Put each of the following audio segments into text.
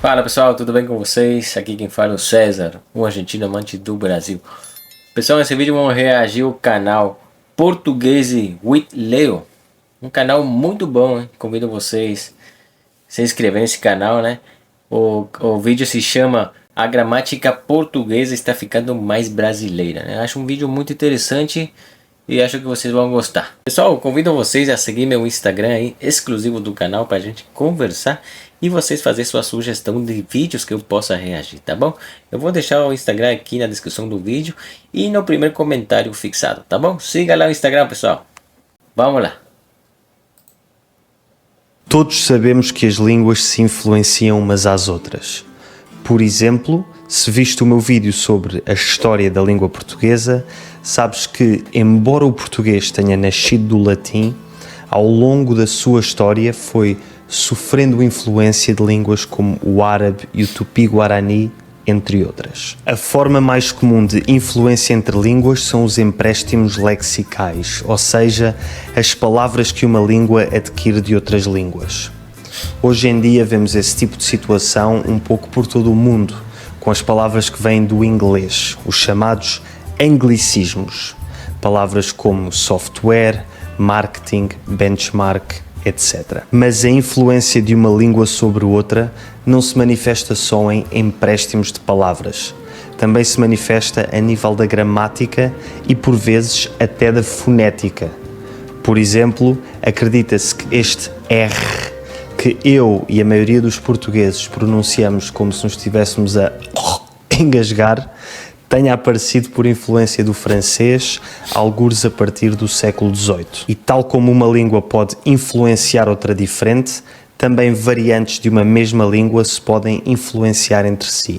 Fala pessoal, tudo bem com vocês? Aqui quem fala é o César, um argentino amante do Brasil. Pessoal, nesse vídeo vamos reagir ao canal Português with Leo. Um canal muito bom, hein? Convido vocês a se inscrever nesse canal, né? O vídeo se chama A Gramática Portuguesa Está Ficando Mais Brasileira, né? Acho um vídeo muito interessante e acho que vocês vão gostar. Pessoal, convido vocês a seguir meu Instagram aí, exclusivo do canal, para a gente conversar e vocês fazer sua sugestão de vídeos que eu possa reagir, tá bom? Eu vou deixar o Instagram aqui na descrição do vídeo e no primeiro comentário fixado, tá bom? Siga lá o Instagram, pessoal. Vamos lá. Todos sabemos que as línguas se influenciam umas às outras. Por exemplo, se viste o meu vídeo sobre a história da língua portuguesa, sabes que, embora o português tenha nascido do latim, ao longo da sua história foi sofrendo influência de línguas como o árabe e o tupi-guarani, entre outras. A forma mais comum de influência entre línguas são os empréstimos lexicais, ou seja, as palavras que uma língua adquire de outras línguas. Hoje em dia vemos esse tipo de situação um pouco por todo o mundo, com as palavras que vêm do inglês, os chamados anglicismos, palavras como software, marketing, benchmark, etc. Mas a influência de uma língua sobre outra não se manifesta só em empréstimos de palavras, também se manifesta a nível da gramática e por vezes até da fonética. Por exemplo, acredita-se que este R, que eu e a maioria dos portugueses pronunciamos como se nos estivéssemos a engasgar, tenha aparecido por influência do francês, algures a partir do século XVIII. E tal como uma língua pode influenciar outra diferente, também variantes de uma mesma língua se podem influenciar entre si.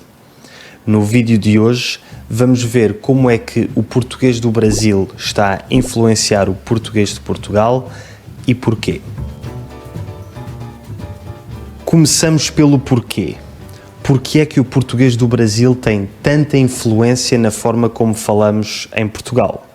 No vídeo de hoje, vamos ver como é que o português do Brasil está a influenciar o português de Portugal e porquê. Começamos pelo porquê. Porque é que o português do Brasil tem tanta influência na forma como falamos em Portugal?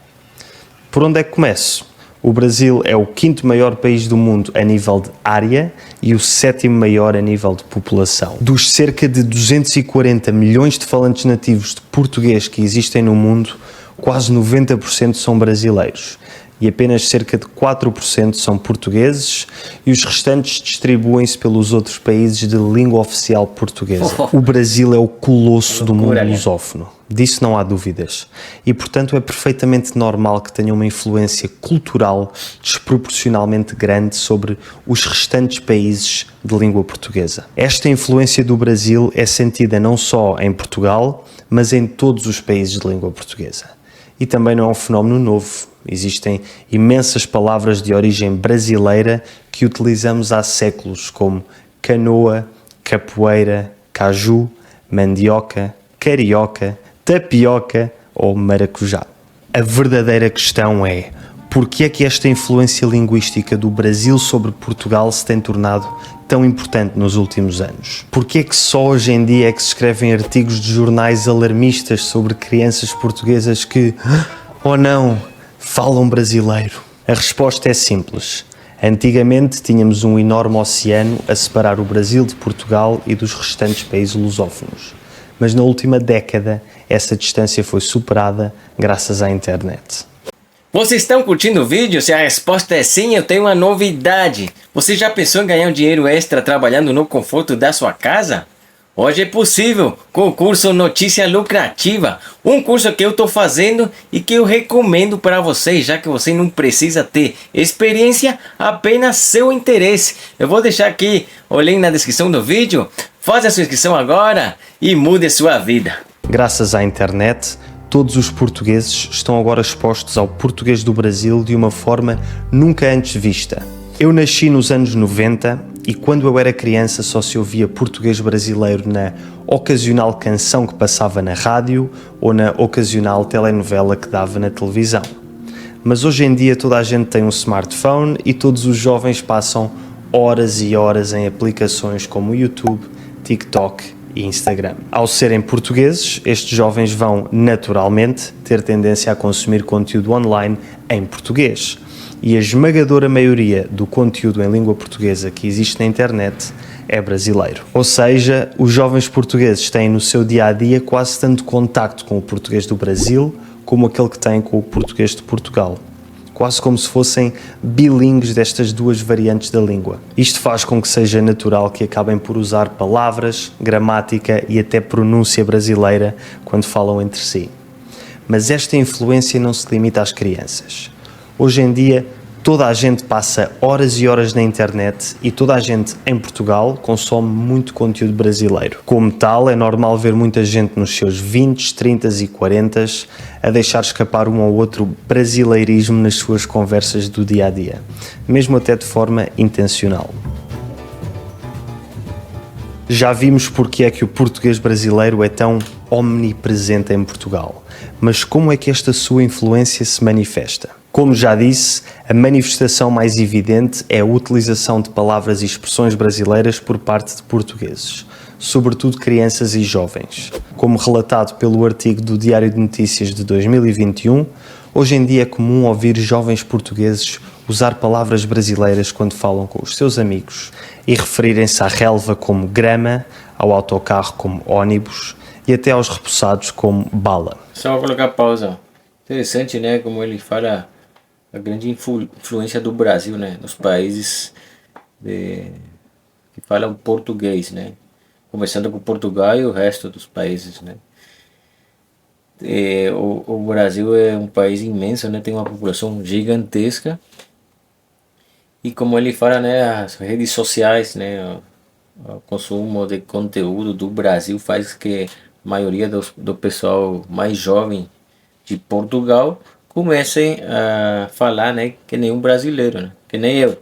Por onde é que começo? O Brasil é o quinto maior país do mundo a nível de área e o sétimo maior a nível de população. Dos cerca de 240 milhões de falantes nativos de português que existem no mundo, quase 90% são brasileiros. E apenas cerca de 4% são portugueses e os restantes distribuem-se pelos outros países de língua oficial portuguesa. O Brasil é o colosso do mundo lusófono, disso não há dúvidas. E, portanto, é perfeitamente normal que tenha uma influência cultural desproporcionalmente grande sobre os restantes países de língua portuguesa. Esta influência do Brasil é sentida não só em Portugal, mas em todos os países de língua portuguesa. E também não é um fenómeno novo. Existem imensas palavras de origem brasileira que utilizamos há séculos, como canoa, capoeira, caju, mandioca, carioca, tapioca ou maracujá. A verdadeira questão é: porque é que esta influência linguística do Brasil sobre Portugal se tem tornado tão importante nos últimos anos? Porque é que só hoje em dia é que se escrevem artigos de jornais alarmistas sobre crianças portuguesas que, oh não, falam brasileiro? A resposta é simples. Antigamente tínhamos um enorme oceano a separar o Brasil de Portugal e dos restantes países lusófonos. Mas na última década essa distância foi superada graças à internet. Vocês estão curtindo o vídeo? Se a resposta é sim, eu tenho uma novidade. Você já pensou em ganhar um dinheiro extra trabalhando no conforto da sua casa? Hoje é possível, com o curso Notícia Lucrativa, um curso que eu estou fazendo e que eu recomendo para vocês, já que você não precisa ter experiência, apenas seu interesse. Eu vou deixar aqui o link na descrição do vídeo, faça a sua inscrição agora e mude a sua vida. Graças à internet, todos os portugueses estão agora expostos ao português do Brasil de uma forma nunca antes vista. Eu nasci nos anos 90 e quando eu era criança só se ouvia português brasileiro na ocasional canção que passava na rádio ou na ocasional telenovela que dava na televisão. Mas hoje em dia toda a gente tem um smartphone e todos os jovens passam horas e horas em aplicações como YouTube, TikTok e Instagram. Ao serem portugueses, estes jovens vão naturalmente ter tendência a consumir conteúdo online em português. e a esmagadora maioria do conteúdo em língua portuguesa que existe na internet é brasileiro. Ou seja, os jovens portugueses têm no seu dia-a-dia quase tanto contacto com o português do Brasil como aquele que têm com o português de Portugal. Quase como se fossem bilíngues destas duas variantes da língua. Isto faz com que seja natural que acabem por usar palavras, gramática e até pronúncia brasileira quando falam entre si. Mas esta influência não se limita às crianças. Hoje em dia, toda a gente passa horas e horas na internet e toda a gente em Portugal consome muito conteúdo brasileiro. Como tal, é normal ver muita gente nos seus 20, 30 e 40 a deixar escapar um ou outro brasileirismo nas suas conversas do dia-a-dia, mesmo até de forma intencional. Já vimos porque é que o português brasileiro é tão omnipresente em Portugal, mas como é que esta sua influência se manifesta? Como já disse, a manifestação mais evidente é a utilização de palavras e expressões brasileiras por parte de portugueses, sobretudo crianças e jovens. Como relatado pelo artigo do Diário de Notícias de 2021, hoje em dia é comum ouvir jovens portugueses usar palavras brasileiras quando falam com os seus amigos e referirem-se à relva como grama, ao autocarro como ônibus e até aos repousados como bala. Só vou colocar pausa. Interessante, né? Como ele fala a grande influência do Brasil, né? Nos países que falam português, né? Começando por Portugal e o resto dos países, né? O Brasil é um país imenso, né? Tem uma população gigantesca. E como ele fala, né? As redes sociais, né? O consumo de conteúdo do Brasil faz que a maioria do pessoal mais jovem de Portugal comecem a falar, né, que nem um brasileiro, né, que nem eu.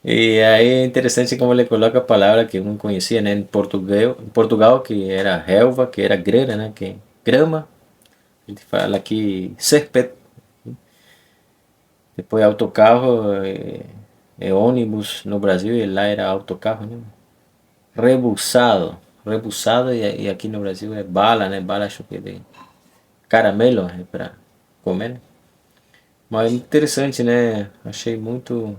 E aí é interessante como ele coloca a palavra que eu não conhecia, né, em Portugal, que era relva, que era grana, né, que grama. A gente fala aqui césped. Depois autocarro é ônibus no Brasil e lá era autocarro, né? Rebuçado e aqui no Brasil é bala, né? Bala, acho que de caramelo é para comer, né? Mas interessante, né? Achei muito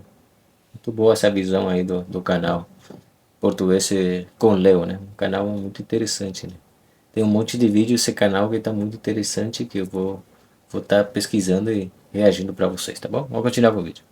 boa essa visão aí do canal Português com Leo, né? Um canal muito interessante, né? Tem um monte de vídeo esse canal que está muito interessante que eu vou estar pesquisando e reagindo para vocês, tá bom? Vamos continuar com o vídeo.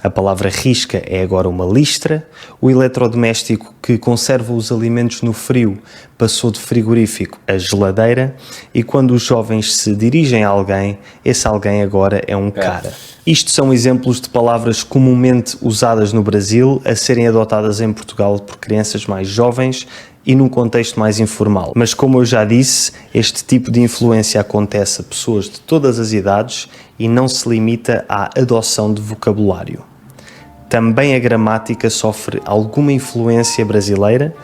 A palavra risca é agora uma listra. O eletrodoméstico que conserva os alimentos no frio passou de frigorífico a geladeira. E quando os jovens se dirigem a alguém, esse alguém agora é um cara. Isto são exemplos de palavras comumente usadas no Brasil a serem adotadas em Portugal por crianças mais jovens e num contexto mais informal. Mas como eu já disse, este tipo de influência acontece a pessoas de todas as idades e não se limita à adoção de vocabulário. Também a gramática sofre alguma influência brasileira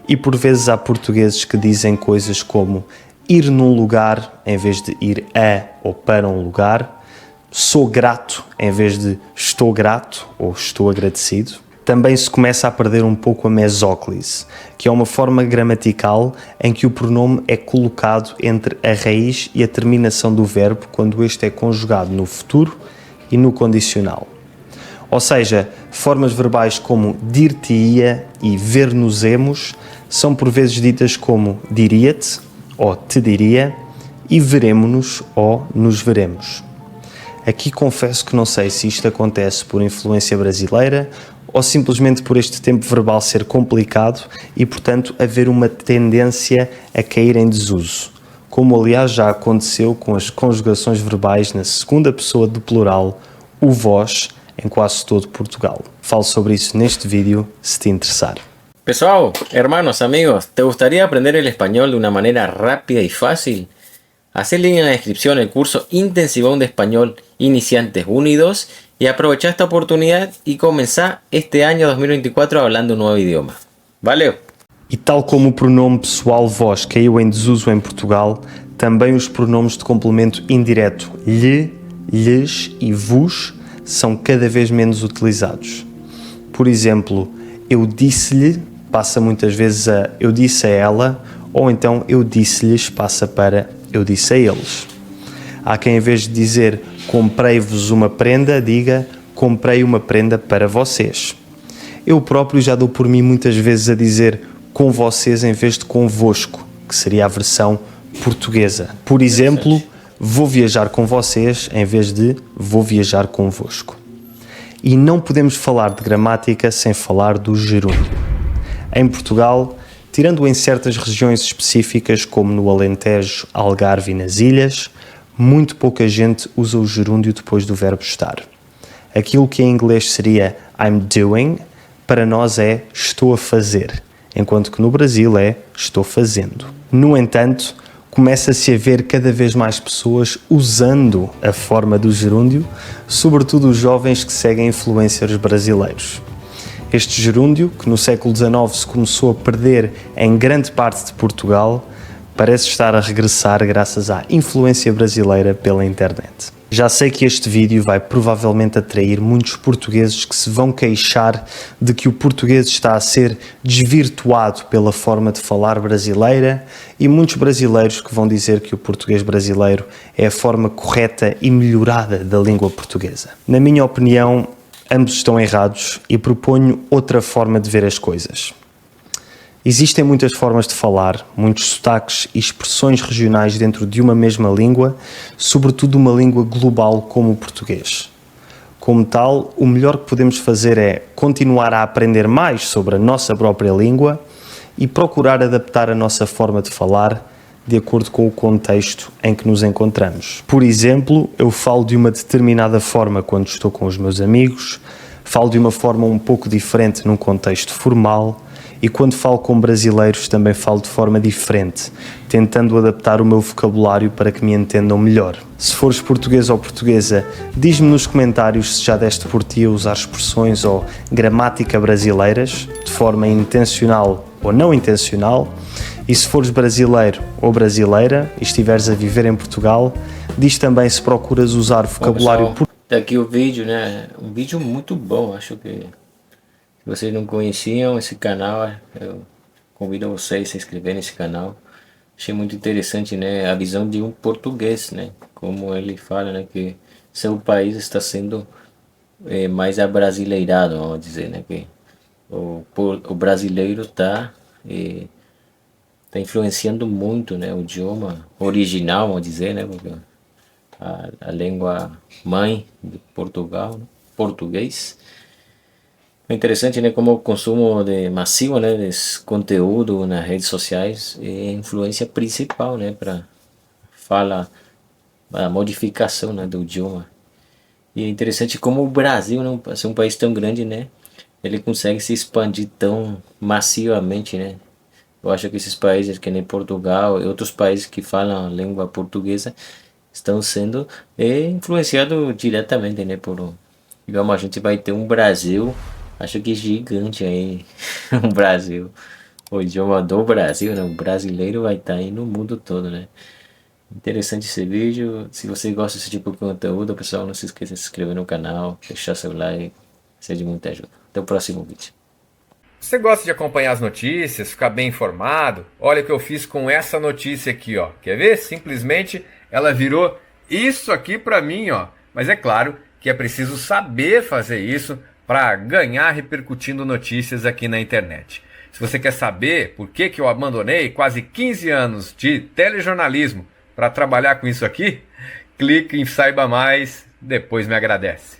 e por vezes há portugueses que dizem coisas como ir num lugar em vez de ir a ou para um lugar, sou grato em vez de estou grato ou estou agradecido. Também se começa a perder um pouco a mesóclise, que é uma forma gramatical em que o pronome é colocado entre a raiz e a terminação do verbo quando este é conjugado no futuro e no condicional. Ou seja, formas verbais como dir-te-ia e ver-nos-emos são por vezes ditas como diria-te ou te diria e veremo-nos ou nos veremos. Aqui confesso que não sei se isto acontece por influência brasileira ou simplesmente por este tempo verbal ser complicado e, portanto, haver uma tendência a cair em desuso, como aliás já aconteceu com as conjugações verbais na segunda pessoa do plural, o vós, em quase todo Portugal. Falo sobre isso neste vídeo, se te interessar. Pessoal, hermanos, amigos, ¿te gustaría aprender el español de una manera rápida y fácil? Haz el link en la descripción el curso Intensivón de Español Iniciantes 1 y 2 y aprovecha esta oportunidad y comenzá este año 2024 hablando un nuevo idioma. Valeu! E tal como o pronome pessoal vós caiu em desuso em Portugal, também os pronomes de complemento indireto lhe, lhes e vos são cada vez menos utilizados. Por exemplo, eu disse-lhe passa muitas vezes a eu disse a ela, ou então eu disse-lhes passa para eu disse a eles. Há quem, em vez de dizer comprei-vos uma prenda, diga comprei uma prenda para vocês. Eu próprio já dou por mim muitas vezes a dizer com vocês em vez de convosco, que seria a versão portuguesa. Por exemplo, vou viajar com vocês em vez de vou viajar convosco. E não podemos falar de gramática sem falar do gerúndio. Em Portugal, tirando em certas regiões específicas como no Alentejo, Algarve e nas Ilhas, muito pouca gente usa o gerúndio depois do verbo estar. Aquilo que em inglês seria I'm doing, para nós é estou a fazer, enquanto que no Brasil é estou fazendo. No entanto, começa-se a ver cada vez mais pessoas usando a forma do gerúndio, sobretudo os jovens que seguem influencers brasileiros. Este gerúndio, que no século XIX se começou a perder em grande parte de Portugal, parece estar a regressar graças à influência brasileira pela internet. Já sei que este vídeo vai provavelmente atrair muitos portugueses que se vão queixar de que o português está a ser desvirtuado pela forma de falar brasileira e muitos brasileiros que vão dizer que o português brasileiro é a forma correta e melhorada da língua portuguesa. Na minha opinião, ambos estão errados e proponho outra forma de ver as coisas. Existem muitas formas de falar, muitos sotaques e expressões regionais dentro de uma mesma língua, sobretudo uma língua global como o português. Como tal, o melhor que podemos fazer é continuar a aprender mais sobre a nossa própria língua e procurar adaptar a nossa forma de falar de acordo com o contexto em que nos encontramos. Por exemplo, eu falo de uma determinada forma quando estou com os meus amigos, falo de uma forma um pouco diferente num contexto formal, e quando falo com brasileiros também falo de forma diferente, tentando adaptar o meu vocabulário para que me entendam melhor. Se fores português ou portuguesa, diz-me nos comentários se já deste por ti a usar expressões ou gramática brasileiras, de forma intencional ou não intencional, e se fores brasileiro ou brasileira e estiveres a viver em Portugal, diz também se procuras usar vocabulário português. Tá aqui o vídeo, né? Um vídeo muito bom, acho que se vocês não conheciam esse canal, eu convido vocês a se inscrever nesse canal. Achei muito interessante, né, a visão de um português, né, como ele fala, né, que seu país está sendo mais abrasileirado, vamos dizer, né, que o brasileiro está influenciando muito, né, o idioma original, vamos dizer, né, porque a língua mãe de Portugal, né, português. É interessante, né, como o consumo massivo, né, desse conteúdo nas redes sociais é a influência principal, né, para a modificação, né, do idioma. E é interessante como o Brasil, né, ser um país tão grande, né, ele consegue se expandir tão massivamente, né. Eu acho que esses países, que nem Portugal e outros países que falam a língua portuguesa, estão sendo influenciados diretamente, né, digamos, a gente vai ter um Brasil, acho que gigante aí, o Brasil, o idioma do Brasil, né? O brasileiro vai estar aí no mundo todo, né? Interessante esse vídeo. Se você gosta desse tipo de conteúdo, pessoal, não se esqueça de se inscrever no canal, deixar seu like, seja de muita ajuda. Até o próximo vídeo. Você gosta de acompanhar as notícias, ficar bem informado? Olha o que eu fiz com essa notícia aqui, ó. Quer ver? Simplesmente ela virou isso aqui para mim, ó. Mas é claro que é preciso saber fazer isso para ganhar repercutindo notícias aqui na internet. Se você quer saber por que eu abandonei quase 15 anos de telejornalismo para trabalhar com isso aqui, clique em Saiba Mais, depois me agradece.